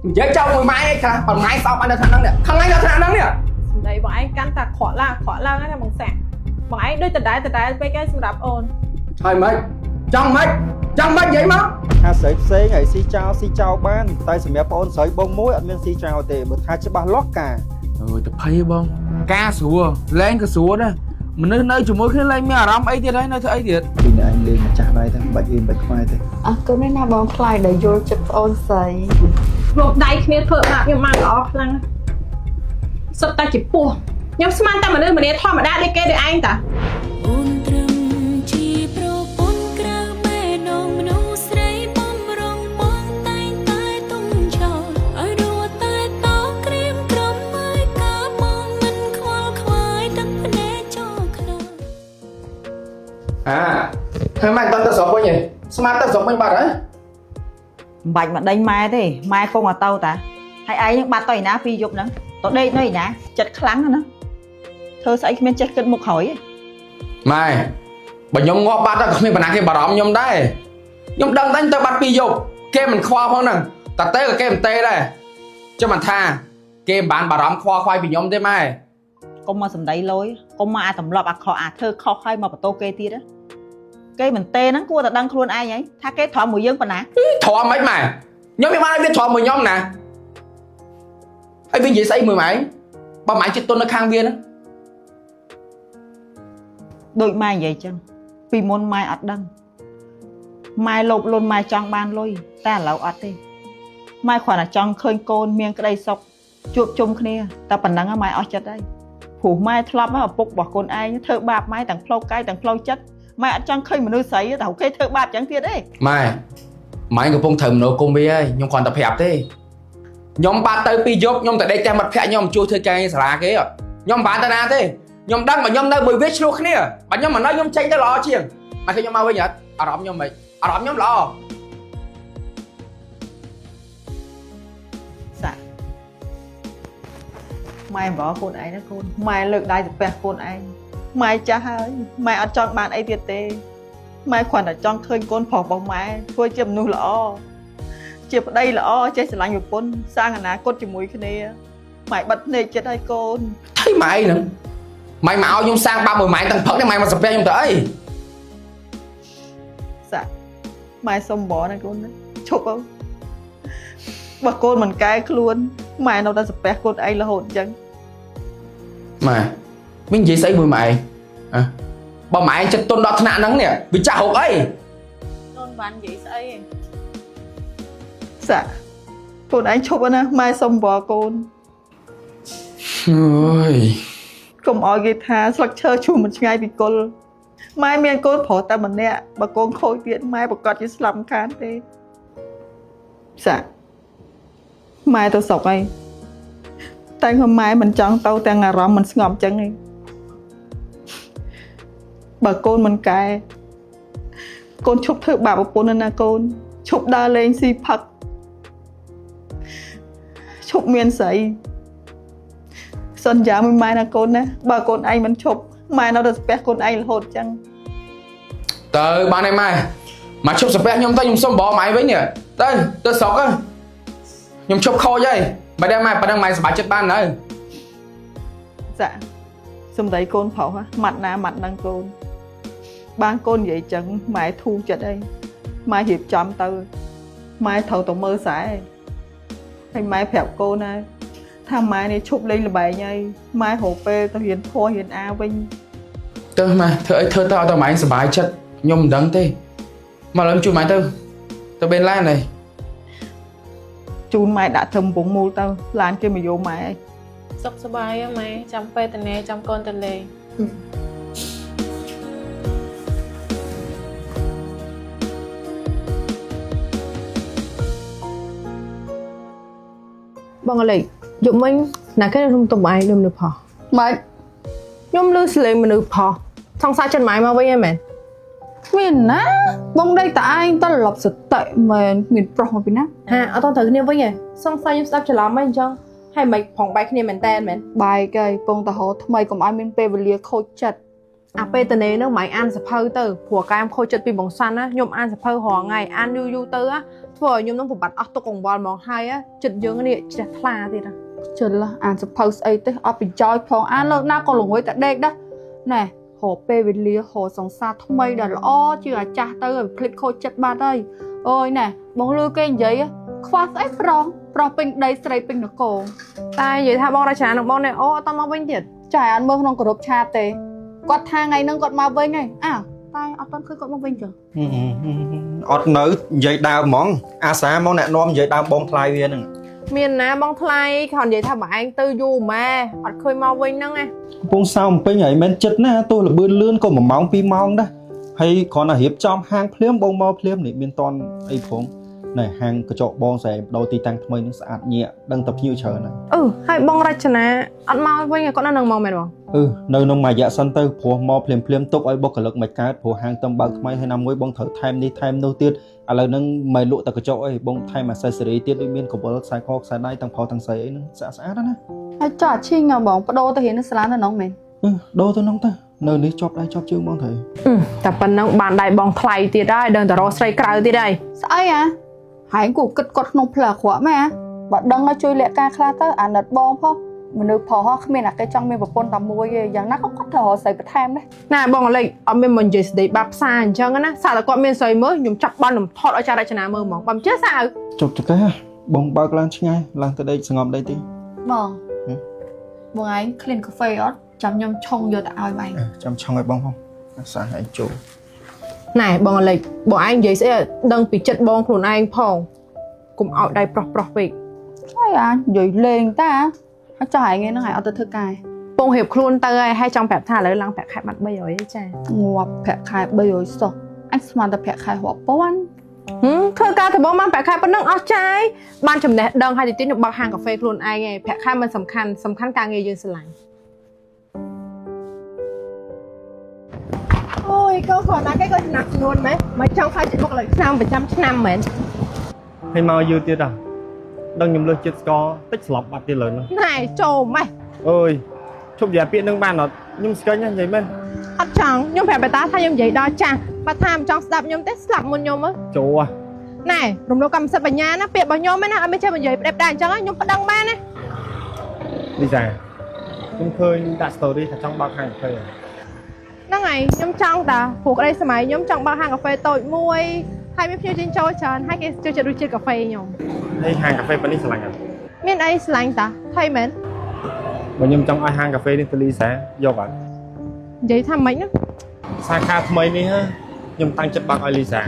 dễ trâu mùi mai ấy cả còn mai sao anh được thằng năng nè không anh được thằng năng nè đấy bọn anh căn ta khó la ngay là bằng sảng bọn anh đôi từ đáy với cái sự đạp ồn thôi mấy trong mấy vậy mà ha sấy ngày si chào ban tay sầm mép ôn sấy bông mối ăn miếng si chào để bật hai chiếc ba lót cả tập hay bông ca sủa lên cái sủa đó mình nơi chủ mối khi lên mẹ rắm ấy thì đấy nơi ấy thiệt thì anh lên mà trả lại thôi bạch im bạch khoai thôi cô nói nào bông khai để vô chụp ôn sấy một đáy kia phượng lạc nhưng mà đó lăng sắp ta chỉ bùa nhóm smart ta mà nơi mà để thoa mà đa đi kê để anh ta hai mai tao sống bao nhiêu smart tao sống bao nhiêu đấy bạch mà đánh mai thế mai không mà tao ta hay ai những bạn tỏi ná phi dục nữa tao đây nói ná chật kháng nữa thơ sẽ men chết cân một hỏi mai bà nhóm ngõ ba tao không biết bà nào cái bà đóm nhóm đấy nhóm đăng đánh tao bắt phi dục kem mình khoa không nè ta té là kem tê đây cho mình tha kem bán bà đóm khoa khoai vì nhóm thế mai con mà sầm đầy lối con mà tầm lọp khó thơ khó khai mà bà tô kê tiết đó cây mình tê nắng cua ta đăng luôn ai vậy tha cái thọ mùi dương còn nè thọ mấy mày nhóm biết ai biết thọ mùi nhóm nè ai biết gì xây mùi mày ba mày chết tôn nó khang viên á đôi mai vậy chăng vì môn mai ọt đăng mai lộp luôn mai trăng ban lôi ta lão ọt đi mai khoản là trăng khơi côn miệng cái đây sọc chuột chung kia ta phần nắng ở mai ọt chất đây phủ mai thọp á bục bỏ côn ai thợ bạp mai tặng flow cay tặng flow chất mai ăn trăng khơi mà nuôi sấy tao khơi thợ bạp chẳng thiệt đấy mày cái phong thầm nó công bia ấy nhóm còn tập hẹp thế nhóm ba tới pi dốc nhóm tại đây trang mặt phẹ nhóm chui chơi cây xả cái à nhóm bán ta na thế nhóm đăng mà nhóm nơi bồi viết luôn nè mà nhóm mà nói nhóm tranh tới lo chiêng mà khi nhóm mau với nhật ở đó nhóm mày ở đó nhóm lo dạ mai bỏ côn ấy đó côn mai lực đai được bẹt côn anh mai cha hơi mai ăn chọn bạn ấy tiệt tê mai khoản là chọn khơi côn phò bóng mai thôi chìm nu lọ chìm ở đây lọ chơi sẽ lạnh một côn sang là ná côn chỉ mũi cái này mày bật này chết hai côn thấy mày nữa mày mà ao nhóm sang 30 mày tầng phật mày mà sập nhóm tới dạ mai xong bỏ này côn đấy chụp không bà côn mình cái luôn mai đâu ta sập bẹt côn ấy là hồn chân mà mình gì xây mùi mày à bà mày chết tôn đó nạn nắng nè vì cha hộp ấy nôn bán gì xây dạ côn anh chụp á mai xong bỏ côn ôi cùng ở guitar structure chu một ngày bị côn mai miền côn phổ ta mình nè bà côn khôi tiện mai bà cọt chỉ làm khán thế dạ mai tôi sọc ấy tại hôm mai mình chọn tao tại ngà rõm mình ngọm chân đi bà côn mình cài côn chụp thử bà bố nên là côn chụp đa lên si phật chụp miền sấy sân giá mình mai là côn nè bà côn anh mình chụp mai nó được spec côn anh là hột chăng tớ bạn này mày mà chụp spec nhóm ta nhóm xong bỏ mày với nhỉ đây tớ sọc á nhóm chụp khô vậy mày đem mày sẽ bảo chết ban nữa dạ xong đấy côn phổ hả mặt đang côn ban côn vậy chẳng mai thu cho đây mai hiệp chấm tư mai thầu tổng mơ sải anh mai phèo cô này tham mai này chụp lên là bài nhây mai hồ phê tao hiền thua hiền a vinh tớ mà thơ tao mày sẽ bài chết nhóm đắng thế mà làm chú mày tớ bên lan này chú mày đã thầm bụng mù tao lan kia mà vô mày sốc sơ bài á mày chăm phê tần nè chăm con tần lề băng lì dụng mình là cái thông tụng ai đừng được phò mày nhóm lưu xử lý mình được phò xong sai chân máy mà với em mình á bông đây tại anh ta lọc sự tệ mà mình pro mà mình á ha ở toàn thử kia với nhỉ xong sai nhóm sắp trở làm mấy cho hay mày phòng bài kia mình tên mình bài cái bông ta hồ thay còn ai mình pe về lia khôi chặt à pe tên này nó mày ăn sập hơi từ của các em khôi chặt vì bóng xanh á nhôm ăn sập hơi họ ngày ăn du du tư á ធ្វើឲ្យខ្ញុំនឹងប្របាត់អស់ទុកកង្វល់ហ្មងហើយចិត្តយើងនេះជ្រះថ្លាទៀត ជិលអានសភៅស្អីទេអត់បញ្ចោយផងអានលើកណាក៏ល្ងួយតែដេកដែរណែរកពេលវេលារកសង្សារថ្មីដែលល្អជាអាចាស់ទៅឲ្យភ្លេចខូចចិត្តបាត់ហើយអូយណែបងលឺគេនិយាយខ្វះស្អីប្រុសពេញដីស្រីពេញនគរ តែនិយាយថាបងរចនានឹងបងនេះអូអត់តមកវិញទៀត ចាអានមើលក្នុងក្រុមឆាតទេគាត់ថាថ្ងៃហ្នឹងគាត់មកវិញហើយតែអត់ទាន់ឃើញគាត់មកវិញចឹង អត់នៅនិយាយដើមហ្មងអាសាមកអ្នកនាំនិយាយដើមបងថ្លៃវាហ្នឹង មានណាបងថ្លៃគ្រាន់និយាយថាបងឯងទៅយូរម៉ែអត់ឃើញមកវិញហ្នឹងណា កំពុងសៅពេញហើយមិនចិត្តណាទោះលបឿនលឿនក៏1ម៉ោង2ម៉ោងដែរហើយគ្រាន់តែរៀបចំហាងភ្លាមបងមកភ្លាមនេះមានតន់អីផងណែហាងកញ្ចក់បងស្រីបដូរទីតាំងថ្មីនឹងស្អាតញាក់ដឹងតែភ្ញៀវច្រើនហើយ ហើយបងរចនាអត់មកវិញគាត់នៅនឹងមកមែនបង នៅក្នុងមួយរយៈសិនទៅព្រោះមកភ្លាមទុកឲ្យបុគ្គលិកមិនកើតព្រោះហាងតំបើកថ្មីហើយណាមួយបងត្រូវថែមនេះថែមនោះទៀតឥឡូវហ្នឹងមិនលក់តែកញ្ចក់អីបងថែមអាសេសរីទៀតដូចមានកបិលខ្សែកខ្សែដៃទាំងផទាំងស្រីអីហ្នឹងស្អាតណា ហើយចោះឈីងបងបដូរទៅរៀននៅសាលានៅនោះមែន ដូរទៅនោះទៅនៅនេះជាប់ដៃជាប់ជើងបងត្រូវ តែប៉ុណ្ណឹងបានដៃបងថ្លៃទៀតហើយដឹងតែរកស្រីក្រៅទៀតហើយ ស្អីហែងគូគិតគាត់ក្នុងផ្លូវអាក្រក់ម៉ែបើដឹងឲ្យជួយលាក់ការខ្លះទៅអាណិតបងផងមនុស្សផងគ្មានអាគេចង់មានប្រពន្ធតែមួយទេយ៉ាងណាក៏គាត់ត្រូវរកស្រីបន្ថែមដែរ ណែបងលេខអត់មានមកនិយាយស្ដីបាបផ្សាអញ្ចឹងណាសាក់តែគាត់មានស្រីមើលខ្ញុំចាប់បានខ្ញុំថតឲ្យចារចនាមើលហ្មងបើមិនជឿសាក់ ជប់ទៅទេបងបើកឡើងឆ្ងាយឡើងទៅដេកសងំដេកទី បងឯងឃ្លានកាហ្វេអត់ចាំខ្ញុំឆុងយកទៅឲ្យបង ចាំឆុងឲ្យបងផងសាឯងចូល ណែបងលេខបងឯងនិយាយស្អីដឹងពីចិត្តបងខ្លួនឯងផងកុំឲ្យដៃប្រុសពេក ហើយនិយាយលេងតាចោះឯងហ្នឹងហើយអត់ទៅធ្វើការ ពងរៀបខ្លួនទៅហើយចង់ប្រាប់ថាឥឡូវឡើងប្រាក់ខែបាត់300ឯចា ងាប់ប្រាក់ខែ300សោះអញស្មានតែប្រាក់ខែរាប់ពាន់ ធ្វើការទៅបងបានប្រាក់ខែប៉ុណ្ណឹងអស់ចាយបានចំណេះដឹងហើយទីនេះបើកហាងកាហ្វេខ្លួនឯងឯងប្រាក់ខែមិនសំខាន់ការងារយើងស្រឡាញ់អូយកូនគាត់ណាគេក៏ឆ្នាំនួនម៉េចមកចង់ខ្លាចចិត្តបុកលើឆ្នាំប្រចាំឆ្នាំមែន ហើយមកយូរទៀតដល់ដឹងខ្ញុំលើសចិត្តស្គរតិចស្លាប់បាត់ទៀតលើនោះ ណែចូលម៉េច អើយជប់និយាយពាក្យនឹងបានអត់ខ្ញុំស្គាល់ណានិយាយមែន អត់ចង់ខ្ញុំប្រាប់បតាថាខ្ញុំនិយាយដល់ចាស់បើថាមិនចង់ស្ដាប់ខ្ញុំទេស្លាប់មុនខ្ញុំទៅ ចូល ណែរំលោភកម្មសិទ្ធិបញ្ញាណាពាក្យរបស់ខ្ញុំឯណាអត់មានចេះនិយាយផ្ដេបដែរអញ្ចឹងខ្ញុំប្តឹងបានណា លីសាខ្ញុំឃើញដាក់ story ថាចង់បើកហាងកាហ្វេ ហ្នឹងហើយខ្ញុំចង់តាព្រោះក្តីសម័យខ្ញុំចង់បើកហាងកាហ្វេតូចមួយហើយមានភ្ញៀវចេញចូលច្រើនហើយគេចូលចិត្តរសជាតិកាហ្វេខ្ញុំ ហើយហាងកាហ្វេប៉ុណ្នេះឆ្លាញ់អត់ មានអីស្រឡាញ់តាថៃមែន បើខ្ញុំចង់ឲ្យហាងកាហ្វេនេះទៅលីសាយកអត់ និយាយថាម៉េចណា សាខាថ្មីនេះខ្ញុំតាំងចិត្តបើកឲ្យលីសា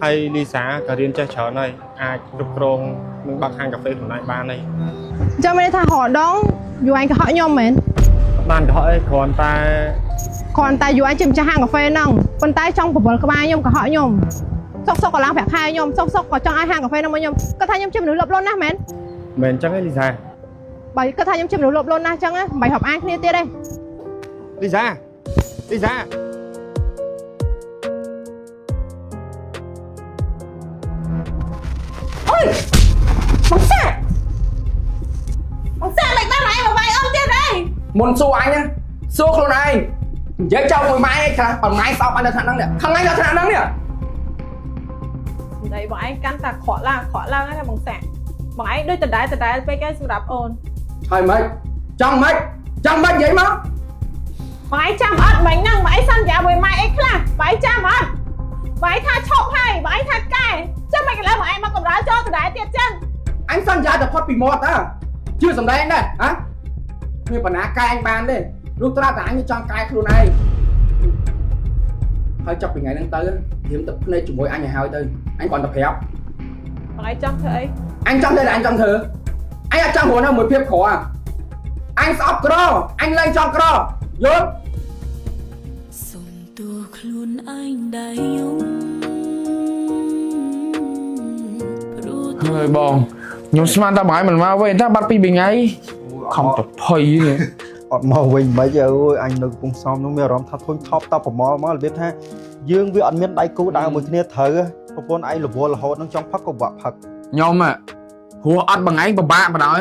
ហើយលីសាក៏រៀនចេះច្រើនហើយអាចគ្រប់គ្រងនឹងបើកហាងកាហ្វេខ្លួនឯងបានហើយ អញ្ចឹងមានន័យថារហដងយូរអញកុហកខ្ញុំមែន បានកុហកអីគ្រាន់តែ យូរអញជាម្ចាស់ហាងកាហ្វេហ្នឹងប៉ុន្តែចង់បបល់ក្បាលខ្ញុំកុហកខ្ញុំសុកក៏ឡើងប្រាក់ខែខ្ញុំសុកក៏ចង់ឲ្យហាងកាហ្វេហ្នឹងមកខ្ញុំគាត់ថាខ្ញុំជាមនុស្សលបលន់ណាស់មែន មិនអញ្ចឹងទេលីសា បើគាត់ថាខ្ញុំជាមនុស្សលបលន់ណាស់អញ្ចឹងមិនបាច់រាប់អានគ្នាទៀតទេ លីសាលីសា អូយបងសាមិនបានមកឯងមកវាយអ៊ំទៀតទេ មុនសួរអញណាសួរខ្លួនឯងនិយាយចោលមួយម៉ែឯងខ្លះប៉ុន្មានសោកអញនៅថ្នាក់ហ្នឹងនេះខាងឯងនៅថ្នាក់ហ្នឹងនេះ និយាយបងឯងកាន់តែក្រក់ឡើងណាបងសាបងឯងដូចដដែលពេកឯងសម្រាប់អូន ហើយម៉េចចង់ម៉េចនិយាយមក បងឯងចាំអត់មិញហ្នឹងបងឯងសន្យាមួយម៉ែអីខ្លះបងឯងចាំអត់បងឯងថាឈប់ហើយបងឯងថាកែចាំមិនឥឡូវបងឯងមកកម្រើចូលដដែលទៀតចឹង អញសន្យាតែផុតពីមាត់តាជឿសំដែងដែរហ៎មានបណ្ណាកែអញបានទេលុះត្រាតែអញចង់កែខ្លួនឯងហើយចាប់ពីថ្ងៃហ្នឹងទៅរៀមទឹកភ្នែកជាមួយអញឲ្យហើយទៅអញគ្រាន់តែប្រាប់ បងឯងចង់ធ្វើអី អញចង់ធ្វើតែអញចង់ធ្វើអញអត់ចង់រស់នៅមួយភាពក្រអញស្អប់ក្រអញលែងចង់ក្រយល់ សុំតួខ្លួនឯងដែលយំ ហើយបងខ្ញុំស្មានតែបងឯងមិនមកវិញតែបាត់ពី2ថ្ងៃខំតែភ័យនេះ អត់មកវិញមិនអើយអញនៅកំពង់សោមនោះមានអារម្មណ៍ថាធុញថប់តបប្រមល់មករបៀបថាយើងវាអត់មានដៃគូដើរមួយគ្នាត្រូវប្រពន្ធឯងរវល់រហូតនឹងចង់ផឹកក៏បាក់ផឹក ខ្ញុំហួរអត់បងឯងពិបាកបណ្ដោយ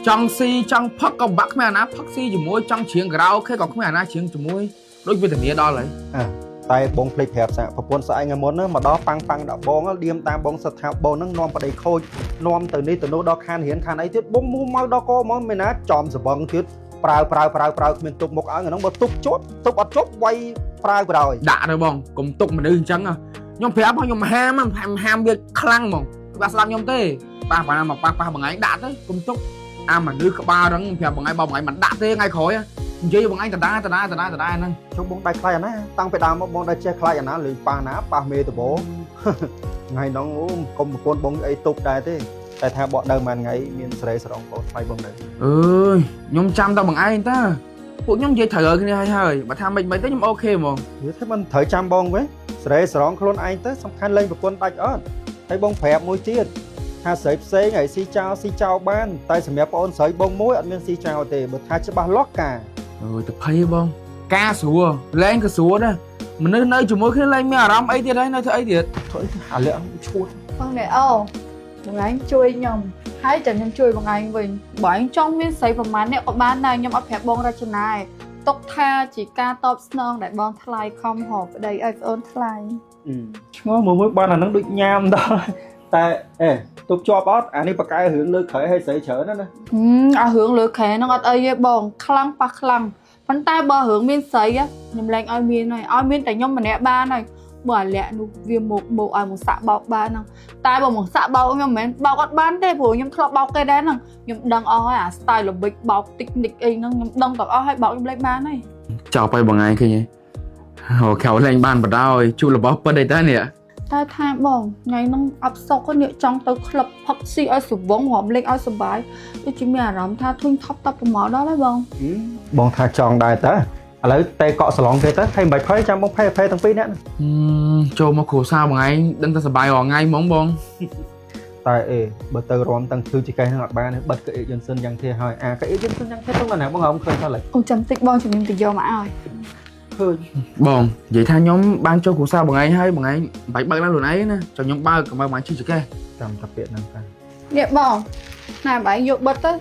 ចង់ស៊ីចង់ផឹកក៏បាក់គ្មានអាណាផឹកស៊ីជាមួយចង់ច្រៀងការ៉ាអូខេក៏គ្មានអាណាច្រៀងជាមួយដូចវេទនាដល់ហើយ ឥ តែបងភ្លេចប្រាប់សាប្រពន្ធស្អែកថ្ងៃមុនមកដល់ប៉ាំងដល់បងឌៀមតាមបងសិតថាបងហ្នឹងនាំប្តីខូចនាំទៅនេះទៅនោះដល់ខានរៀនខានអីទៀតបងមកដល់កមកមិនណាចំសបងទៀតប្រើគ្មានទុកមុខឲ្យហ្នឹងបើទុកជាប់ទុកអត់ជាប់វាយប្រើដាក់ទៅបងកុំទុកមនុស្សអញ្ចឹងខ្ញុំប្រាប់ខ្ញុំហាមវាខ្លាំងហ្មងបាទស្ដាប់ខ្ញុំទេប៉ះមកប៉ះបងឯងដាក់ទៅកុំទុកអាមនុស្សក្បាលហ្នឹងប្រាប់បងឯងបងឯងមិនដាក់ទេថ្ងៃក្រោយនិយាយបងឯងដដែលហ្នឹងជុំបងដៃខ្លាចអាណាតាំងពីដើមមកបងដៃចេះខ្លាចអាណាលេងប៉ះណាប៉ះមេតបោថ្ងៃហ្នឹងអូកុំប្រពន្ធបងអីទុកដែរទេតែថាបកនៅមួយថ្ងៃមានសេរីស្រងបងថ្លៃបងនៅអើយខ្ញុំចាំតែបងឯងតាពួកខ្ញុំនិយាយត្រូវគ្នាហើយបើថាមិនទៅខ្ញុំអូខេហ្មងនិយាយថាមិនត្រូវចាំបងវិញសេរីស្រងខ្លួនឯងទៅសំខាន់លេងប្រពន្ធដាច់អត់ហើយបងប្រាប់មួយទៀតថាស្រីផ្សេងហើយស៊ីចោលបានតែសម្រាប់បងស្រីបងមួយអត់មានស៊ីចោលទេបើថាច្បាស់លាស់ការអើយទៅភ័យបងការស្រួលលែងក៏ស្រួលដែរមនុស្សនៅជាមួយគ្នាលែងមានអារម្មណ៍អីទៀតហើយនៅធ្វើអីទៀតធ្វើអាលាក់ឈួតបងណែអូបងឯងជួយខ្ញុំហើយចាំខ្ញុំជួយបងឯងវិញបើឯងចង់មានស្រីប្រហែលអ្នកក៏បានដែរខ្ញុំអត់ប្រាប់បងរចនាទុកថាជាការតបស្នងដែលបងថ្លៃខំហៅប្តីឲ្យប្អូនថ្លៃឈ្មោះមួយបានអាហ្នឹងដូចញ៉ាំដល់តែទុកជាប់អត់អានេះបកកែរឿងលើខែឲ្យស្រីច្រើនណាអារឿងលើខែហ្នឹងអត់អីទេបងខ្លាំងប៉ះខ្លាំងប៉ុន្តែបើរឿងមានស្រីខ្ញុំលែងឲ្យមានហើយឲ្យមានតែខ្ញុំម្នាក់បានហើយបើអាលាក់នោះវាមកឲ្យមកសាក់បោកបានហ្នឹងតែបើមកសាក់បោកខ្ញុំមិនមែនបោកអត់បានទេព្រោះខ្ញុំធ្លាប់បោកគេដែរហ្នឹងខ្ញុំដឹងអស់ហើយអា style ល្បិចបោកតិចនិចអីហ្នឹងខ្ញុំដឹងទាំងអស់ហើយបោកខ្ញុំលែងបានហើយចោលឲ្យបងឯងឃើញហ៎អូខៅលែងបានបដ ாய் ជួលរបស់ពិតអីតានេះតែថាបងថ្ងៃហ្នឹងអត់សុកនេះចង់ទៅក្លឹបផឹកស៊ីឲ្យសវងរំលេងឲ្យសុបាយដូចជាមានអារម្មណ៍ថាធុញថប់តបប្រមាដល់ហើយបងថាចង់ដែរតើឥឡូវតែកក់សឡងគេទៅហើយមិនបាច់ភ័យចាំបងភ័យទាំងពីរនាក់ចូលមកគ្រួសារបងឯងដឹងតែសុបាយរាល់ថ្ងៃហ្មងបងតែបើទៅរំតាំងឈឺជាកេះនឹងអត់បានទេបិទកៅអីយន្តសិនយ៉ាងទេហើយអាកៅអីយន្តសិនយ៉ាងទេទៅណាបងហៅឃើញទៅឡើយអូចាំតិចបងជំនាញទៅយកមកឲ្យឃើញបងនិយាយថាខ្ញុំបានចូលគ្រួសារបងឯងហើយបងឯងបាច់បើកឡើងខ្លួនឯងណាចង់ខ្ញុំបើកកុំឲ្យបងឈឺជាកេះចាំតែពាក្យហ្នឹងតានេះបងណាបងយកបិទទៅ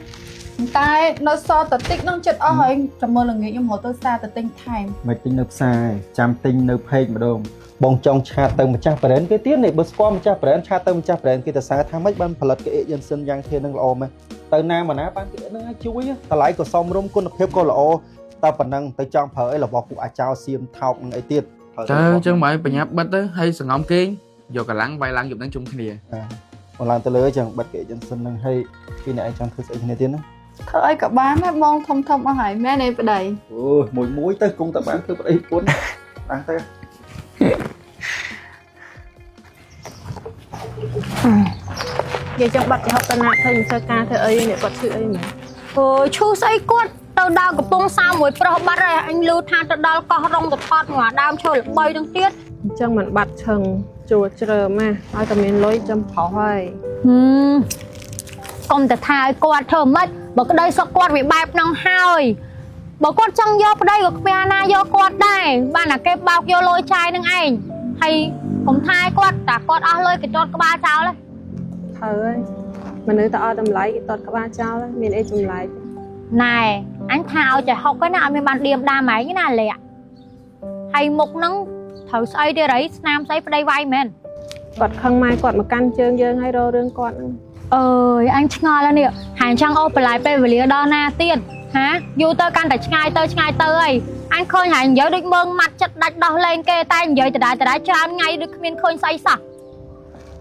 តែនៅសល់តែតិចនឹងចិត្តអស់ហើយចាំមើលល្ងាចខ្ញុំរត់ទៅផ្សារទៅទិញថែមមិនទិញនៅផ្សារចាំទិញនៅពេកម្ដងបងចង់ឆាតទៅម្ចាស់ប្រេនគេទៀតនេះបើស្គាល់ម្ចាស់ប្រេនឆាតទៅម្ចាស់ប្រេនគេទៅសារថាម៉េចបានផលិតកៅអីយន្តសិនយ៉ាងធានឹងល្អមែនទៅណាមកណាបានគេនឹងឲ្យជួយតម្លៃក៏សមរម្យគុណភាពក៏ល្អតែប៉ុណ្ណឹងទៅចង់ប្រើអីរបស់ពួកអាចោសៀមថោកនឹងអីទៀតទៅអញ្ចឹងបើបញ្ញាបិទទៅហើយសង្ងំគេងយកកម្លាំងវាយឡើងយប់នឹងជុំគ្នាបងឡើងទៅលើអញ្ចឹងបិទកៅអីយន្តសិននឹងហើយពីអ្នកឯងចង់ធ្វើស្អីគ្នាទៀតណាធ្វើអីក៏បានដែរបងធំអស់ហើយមែនទេប្តីអូមួយទៅគង់តែបានធ្វើប្តីពុនបានទៅនិយាយចង់បាត់ចំហតណាឃើញធ្វើការធ្វើអីអ្នកគាត់ឈឺអីមែនអូឈូស្អីគាត់ទៅដល់កំពង់សាមួយប្រុសបាត់ហើយអញលឺថាទៅដល់កោះរងទៅថតមួយដើមឈើល្បីនឹងទៀតអញ្ចឹងមិនបាត់ឈឹងជួជ្រើម៉ាឲ្យតែមានលុយចាំប្រុសហើយកុំតែថាឲ្យគាត់ធ្វើមិនបើក្តីសុខគាត់វាបែបហ្នឹងហើយបើគាត់ចង់យកប្តីក៏គ្មានណាយកគាត់ដែរបានតែគេបោកយកលុយចាយនឹងឯងហើយកុំថាឲ្យគាត់តែគាត់អស់លុយគេទាត់ក្បាលចោលហើយមនុស្សតើអត់តម្លៃគេទាត់ក្បាលចោលមានអីចម្លែកណែអញថាឲ្យចេះហុកណាអត់មានបានឌៀមដាមឯងណាលាក់ហើយមុខហ្នឹងត្រូវស្អីទេរីស្នាមស្អីប្តីវាយមែនគាត់ខឹងម៉ែគាត់មកកាន់ជើងយើងហើយរករឿងគាត់ហ្នឹងអើយអញឆ្ងល់ហើយនេះហាញចង់អូបន្លាយពេលវេលាដល់ណាទៀតហាយូរទៅកាន់តែឆ្ងាយទៅអីអញឃើញហាញនិយាយដូចមើងម៉ាត់ចិត្តដាច់ដោះលែងគេតែនិយាយដដែលច្រើនថ្ងៃដូចគ្មានឃើញស្អីសោះ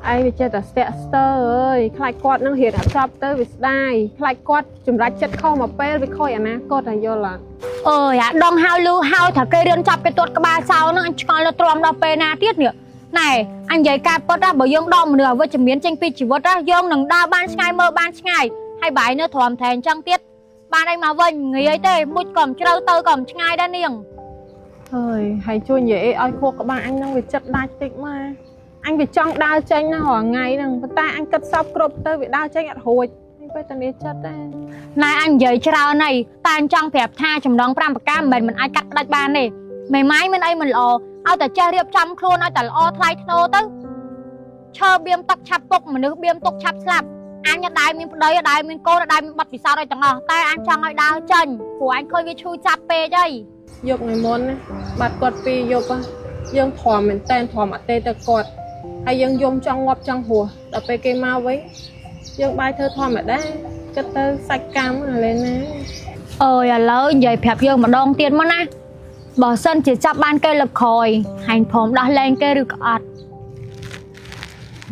ឯងវាចេះតែស្ទាក់ស្ទើអើយខ្លាចគាត់នឹងរៀនអត់ចប់ទៅវាស្ដាយខ្លាចគាត់ចម្រាច់ចិត្តខុសមកពេលវាខូចអនាគតតែយល់អត់អើយអាដងហៅលឺហៅថាគេរៀនចាប់គេទាត់ក្បាលចោលហ្នឹងអញឆ្ងល់ទៅទ្រាំដល់ពេលណាទៀតនេះណែអញនិយាយការពិតណាបើយើងដកមនុស្សអវិជ្ជមានចេញពីជីវិតណាយើងនឹងដើរបានឆ្ងាយមើលបានឆ្ងាយហើយបាយនៅទ្រាំតែអញ្ចឹងទៀតបានអីមកវិញងាយទេមុជក៏មិនជ្រៅទៅក៏មិនឆ្ងាយដែរនាងហើយជួយនិយាយឲ្យខួរក្បាលអញនឹងវាចិត្តដាច់តិចមកអញវាចង់ដើរចេញណារាល់ថ្ងៃហ្នឹងប៉ុន្តែអញគិតសពគ្រប់ទៅវាដើរចេញអត់រួចពេលតានេះចិត្តដែរណែអញនិយាយច្រើនហើយតែអញចង់ប្រាប់ថាចំណង5ប្រការមិនអាចកាត់ផ្ដាច់បានទេមេម៉ាយមានអីមិនល្អឲ្យតែចេះរៀបចំខ្លួនឲ្យតែល្អថ្លៃថ្នូរទៅឈើបៀមទឹកឆាប់ពុកមនុស្សបៀមទុកឆាប់ស្លាប់អញអត់ដែរមានប្តីអត់ដែរមានកូនអត់ដែរមានប័ណ្ណពិសោធន៍ឲ្យទាំងអស់តែអញចង់ឲ្យដើរចេញព្រោះអញឃើញវាឈឺចាប់ពេកហើយយប់ថ្ងៃមុនបាត់គាត់2យប់ យើងធំមែនតែនធំអត់ទេទៅគាត់ហើយយើងយំចង់ងាប់ចង់ហួសដល់ពេលគេមកវិញយើងបាយធ្វើធម្មតាគិតទៅសាច់កម្មឥឡូវណា អើយឥឡូវនិយាយប្រាប់យើងម្ដងទៀតមកណាបើសិនជាចាប់បានគេលឹកក្រោយហាញ់ព្រមដោះលែងគេឬក៏អត់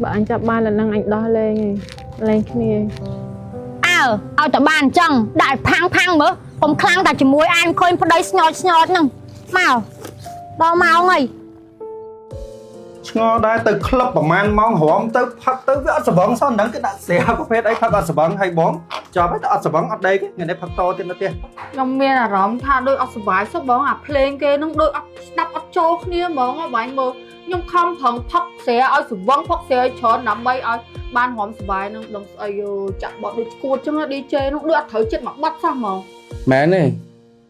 បើអញចាប់បានឡើងអញដោះលែងឯងលែងគ្នា អើឲ្យតែបានអញ្ចឹងដាក់ឲ្យផាំងមើលកុំខ្លាំងតែជាមួយអានឃើញប្តីស្ញតហ្នឹងមកដល់ម៉ោងហើយ ឆ្ងល់ដែរទៅក្លឹបប្រហែលម៉ោងរំទៅផឹកទៅវាអត់សបងសោះហ្នឹងគេដាក់ស្រាប្រភេទអីផឹកអត់សបងហើយបងចប់ហើយទៅអត់សបងអត់ដេកថ្ងៃនេះផឹកតទៀតនៅផ្ទះ ខ្ញុំមានអារម្មណ៍ថាដូចអត់សុបាយសោះបងអាភ្លេងគេនឹងដូចអត់ស្ដាប់អត់ចូលគ្នាហ្មងបាញ់មើលខ្ញុំខំប្រឹងផឹកស្រាឲ្យស្វងផឹកស្រាឲ្យច្រើនដើម្បីឲ្យបានរំសុបាយនឹងដឹងស្អីចាក់បត់ដូចឈួតចឹង DJ នោះដូចអត់ត្រូវចិត្តមកបត់សោះហ្មង មែនទេ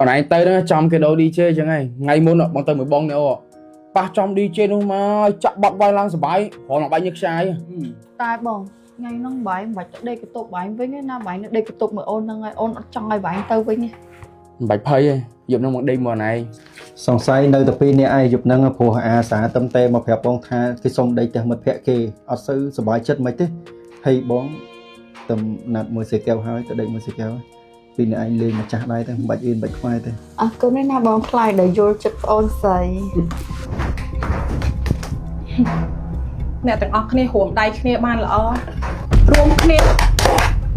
អនឯងទៅហ្នឹងចំគេដូរ DJ ចឹងហើយថ្ងៃមុនបងទៅមួយបងនេះអូប៉ះចំ DJ នោះមកចាក់បត់វាយឡើងសុបាយរងបាញ់ញើសខ្ចាយ តែបងថ្ងៃហ្នឹងបាយមិនបាច់ទៅដេកបន្ទប់បាយវិញទេណាបាយនៅដេកបន្ទប់មួយអូនហ្នឹងហើយអូនអត់ចង់ឲ្យបាយទៅវិញទេ មិនបាច់ភ័យទេយប់ហ្នឹងមកដេកមកណៃ សង្ស័យនៅតែពីនេះឯងយប់ហ្នឹងព្រោះអាសាតឹមតែមកប្រាប់បងថាគេសុំដេកផ្ទះមិត្តភក្តិគេអត់សូវសុបាយចិត្តមិនទេហើយបងទៅណាត់មួយសេកែវហើយទៅដេកមួយសេកែវពីនេះឯងលេងម្ចាស់ដែរទៅមិនបាច់អៀនបាច់ខ្វាយទេ អរគុណណាបងខ្លាយដែលយល់ចិត្តប្អូនស្រី អ្នកទាំងអស់គ្នារួមដៃគ្នាបានល្អរួមគ្នា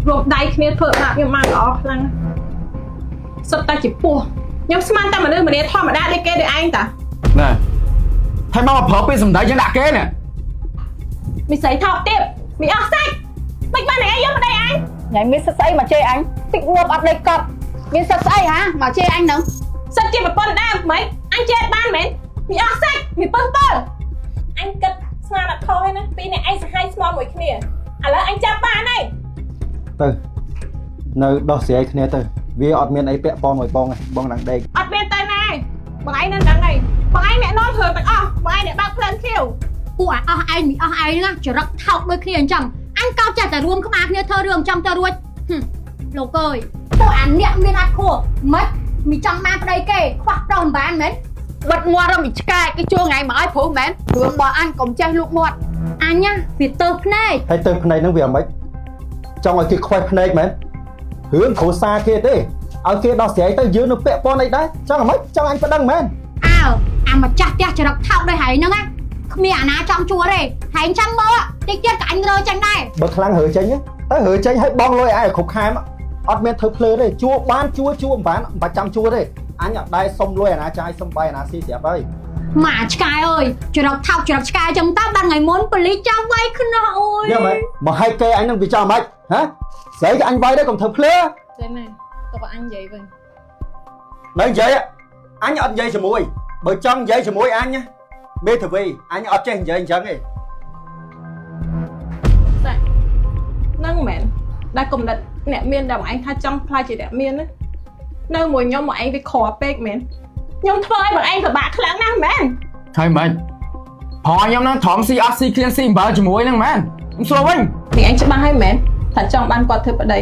រួមដៃគ្នាធ្វើបាបខ្ញុំបានល្អខ្លាំងសុទ្ធតែជាពោះខ្ញុំស្មានតែមនុស្សម្នាធម្មតាដូចគេដូចឯងតា ណែហើយមកប្រើពេលសំដីចឹងដាក់គេណែ មីស្រីថោកទៀតមីអស់សាច់មិនបានឯងយកប្តីឯង ញ៉ៃមានសិទ្ធស្អីមកជេរអញតិចងប់អត់ដេកកប់មានសិទ្ធស្អីហ៎មកជេរអញហ្នឹង សិតជាប្រពន្ធដើមមិនអញចេះបានមែនមីអស់សាច់មីពឹសតល់អញគិតស្មានអត់ខុសទេណាពីអ្នកឯងសហាយស្មោះមួយគ្នាឥឡូវអញចាប់បានហើយ ទៅនៅដោះស្រាយគ្នាទៅវាអត់មានអីពាក់ព័ន្ធមួយបងទេបងឡើងដេក អត់មានទៅណាបងឯងនឹងដឹងហើយបងឯងអ្នកនាំធ្វើទាំងអស់បងឯងអ្នកបើកផ្លូវខៀវ ពួកអស់ឯងមីអស់ឯងណាចរិតថោកដូចគ្នាអញ្ចឹងអញកោតចេះតែរួមក្បាលគ្នាធ្វើរឿងអញ្ចឹងទៅរួចលោកអើយពួកអាអ្នកមានអត់ខួរមិនមីចង់បានប្តីគេខ្វះប្រុសមិនបានមែន បិទមាត់រំឆ្កែគេជួថ្ងៃមកឲ្យព្រោះមែនរឿងរបស់អញកុំចេះលូកមាត់ អញណាវាទៅភ្នែក ហើយទៅភ្នែកហ្នឹងវាមិនចង់ឲ្យគេខ្វេះភ្នែកមែនរឿងគ្រួសារគេទេឲ្យគេដោះស្រាយទៅយើងនៅពាក់ព័ន្ធអីដែរចង់អ្ហ្មិចចង់អញប្តឹងមែន អើអាម្ចាស់ផ្ទះចរិតថោកដូចហើយហ្នឹងណាគ្មានអាណាចង់ជួទេហើយចាំមើលតិចទៀតក៏អញរើចេញដែរ បើខ្លាំងរើចេញទៅរើចេញឲ្យបងលុយឲ្យគ្រប់ខែអត់មានធ្វើភ្លើទេជួបានជួមិនបានមិនបាច់ចាំជួទេអញអត់ដែរសុំលុយអាណាចាយសុំបាយអាណាស៊ីស្រាប់ហើយ ម៉ាឆ្កែអើយចរិតថោកចរិតឆ្កែចឹងតើបានថ្ងៃមុនប៉ូលីសចាំវាយខ្នោះអូយ យកមកមកឲ្យគេអញនឹងវាចាំហ្មងហ៎ស្អីក៏អញវាយដែរកុំធ្វើភ្លើ ចេះណាទៅបើអញនិយាយវិញ នៅនិយាយអញអត់និយាយជាមួយបើចង់និយាយជាមួយអញមេធាវីអញអត់ចេះនិយាយអញ្ចឹងទេ ហ្នឹងមែនដែលគំនិតអ្នកមានដែលបងឯងថាចង់ខ្លាចជាអ្នកមានណានៅមួយខ្ញុំមកឯងវាខកពេកមែនខ្ញុំធ្វើឲ្យបងឯងពិបាកខ្លាំងណាស់មែន ហើយមិនព្រោះខ្ញុំហ្នឹងធំស៊ីអត់ស៊ីគ្លៀនស៊ីអំបិលជាមួយហ្នឹងមែនខ្ញុំសួរវិញ នាងឯងច្បាស់ហើយមែនថាចង់បានគាត់ធ្វើប្តី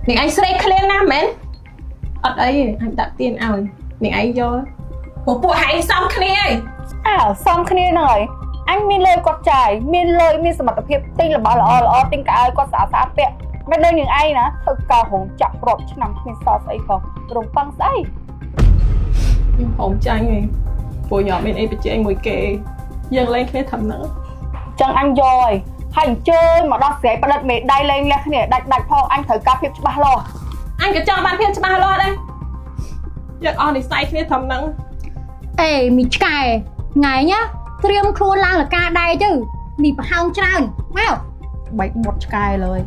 នាងឯងស្រេកឃ្លានណាស់មែនអត់អីទេអញដាក់ទៀនឲ្យនាងឯងយកពួកហែងសំគ្នាហើយ អើសំគ្នាហ្នឹងហើយអញមានលុយគាត់ចាយមានលុយមានសមត្ថភាពទិញរបស់ល្អទិញកៅឲ្យគាត់ស្អាតពាក់មិនដូចនាងឯងណាធ្វើការរងចាក់រាប់ឆ្នាំគ្មានសល់ស្អីផងរំប៉ឹងស្អី ខ្ញុំហូមចាញ់ឯងពួកខ្ញុំមានអីបច្ចេកមួយគេយើងលេងគ្នាធំហ្នឹង ចឹងអញយកហើយអញ្ជើញមកដោះស្រាយផ្ដិតមេដៃលេងលះគ្នាដាច់ផងអញត្រូវការភាពច្បាស់លាស់ អញក៏ចង់បានភាពច្បាស់លាស់ដែរយើងអស់និស័យគ្នាធំហ្នឹង អេមីឆ្កែថ្ងៃណាត្រៀមខ្លួនឡើងលកាដែរទៅមីប្រហោងច្រើនមក បែកមុតឆ្កែលើយ